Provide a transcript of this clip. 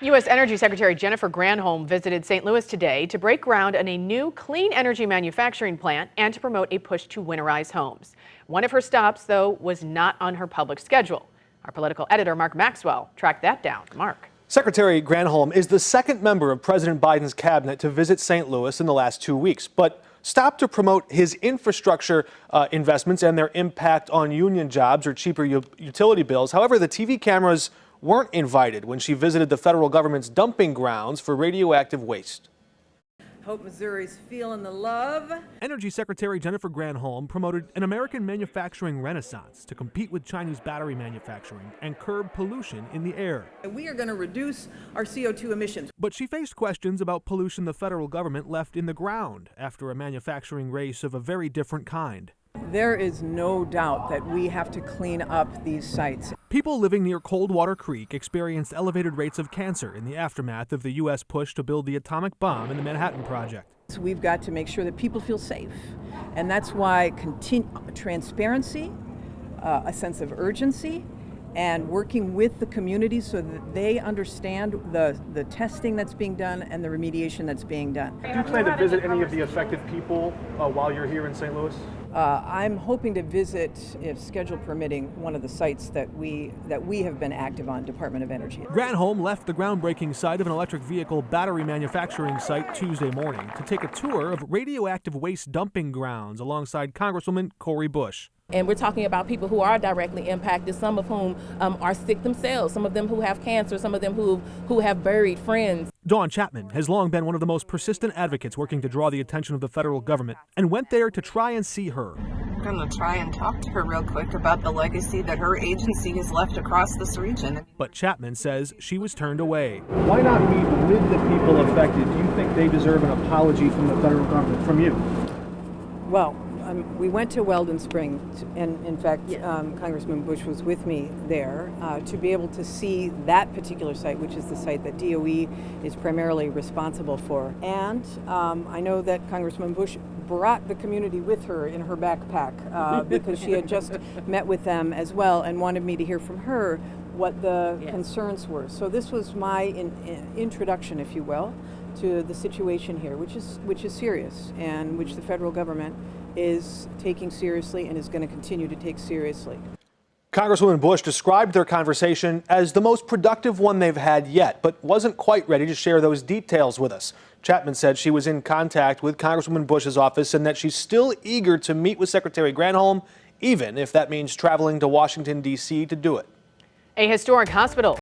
U.S. Energy Secretary Jennifer Granholm visited St. Louis today to break ground on a new clean energy manufacturing plant and to promote a push to winterize homes. One of her stops, though, was not on her public schedule. Our political editor, Mark Maxwell, tracked that down. Mark. Secretary Granholm is the second member of President Biden's cabinet to visit St. Louis in the last 2 weeks, but stopped to promote his infrastructure investments and their impact on union jobs or cheaper utility bills. However, the TV cameras weren't invited when she visited the federal government's dumping grounds for radioactive waste. Hope Missouri's feeling the love. Energy Secretary Jennifer Granholm promoted an American manufacturing renaissance to compete with Chinese battery manufacturing and curb pollution in the air. We are going to reduce our CO2 emissions. But she faced questions about pollution the federal government left in the ground after a manufacturing race of a very different kind. There is no doubt that we have to clean up these sites. People living near Coldwater Creek experienced elevated rates of cancer in the aftermath of the U.S. push to build the atomic bomb in the Manhattan Project. So we've got to make sure that people feel safe. And that's why transparency, a sense of urgency, and working with the community so that they understand the testing that's being done and the remediation that's being done. Do you plan to visit any of the affected people while you're here in St. Louis? I'm hoping to visit, if schedule permitting, one of the sites that we have been active on, Department of Energy. Granholm left the groundbreaking site of an electric vehicle battery manufacturing site Tuesday morning to take a tour of radioactive waste dumping grounds alongside Congresswoman Cori Bush. And we're talking about people who are directly impacted, some of whom are sick themselves, some of them who have cancer, some of them who have buried friends. Dawn Chapman has long been one of the most persistent advocates working to draw the attention of the federal government and went there to try and see her. I'm going to try and talk to her real quick about the legacy that her agency has left across this region. But Chapman says she was turned away. Why not meet with the people affected? Do you think they deserve an apology from the federal government, from you? Well, we went to Weldon Springs, and in fact, Congressman Bush was with me there to be able to see that particular site, which is the site that DOE is primarily responsible for. And I know that Congressman Bush brought the community with her in her backpack because she had just met with them as well and wanted me to hear from her what the concerns were. So this was my introduction, if you will, to the situation here, which is serious and which the federal government is taking seriously and is going to continue to take seriously. Congresswoman Bush described their conversation as the most productive one they've had yet, but wasn't quite ready to share those details with us. Chapman said she was in contact with Congresswoman Bush's office and that she's still eager to meet with Secretary Granholm, even if that means traveling to Washington, D.C. to do it. A historic hospital